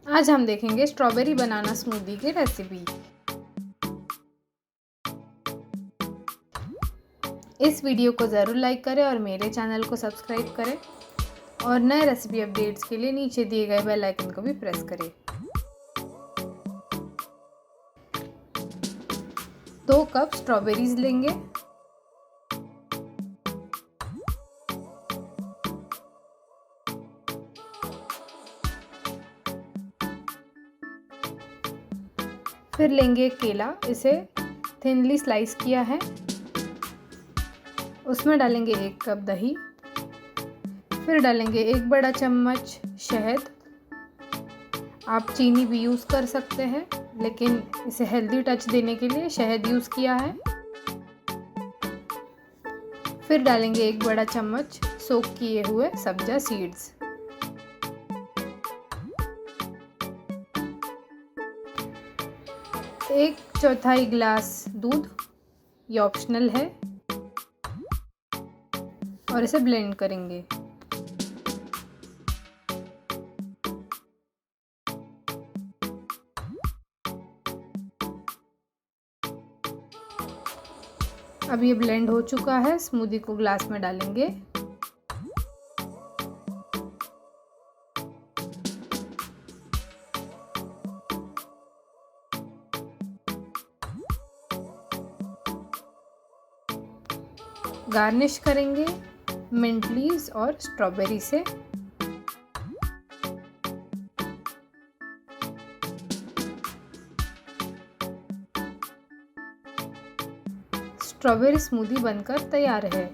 आज हम देखेंगे स्ट्रॉबेरी बनाना स्मूदी की रेसिपी। इस वीडियो को ज़रूर लाइक करें और मेरे चैनल को सब्सक्राइब करें और नए रेसिपी अपडेट्स के लिए नीचे दिए गए बेल आइकन को भी प्रेस करें। 2 कप स्ट्रॉबेरीज लेंगे। फिर लेंगे एक केला, इसे थिनली स्लाइस किया है। उसमें डालेंगे 1 कप दही। फिर डालेंगे 1 बड़ा चम्मच शहद। आप चीनी भी यूज़ कर सकते हैं, लेकिन इसे हेल्दी टच देने के लिए शहद यूज़ किया है। फिर डालेंगे 1 बड़ा चम्मच सोक किए हुए सब्जा सीड्स। एक चौथाई गिलास दूध, ये ऑप्शनल है, और इसे ब्लेंड करेंगे। अब ये ब्लेंड हो चुका है। स्मूदी को ग्लास में डालेंगे। गार्निश करेंगे मिंट लीव्स और स्ट्रॉबेरी से। स्ट्रॉबेरी स्मूदी बनकर तैयार है।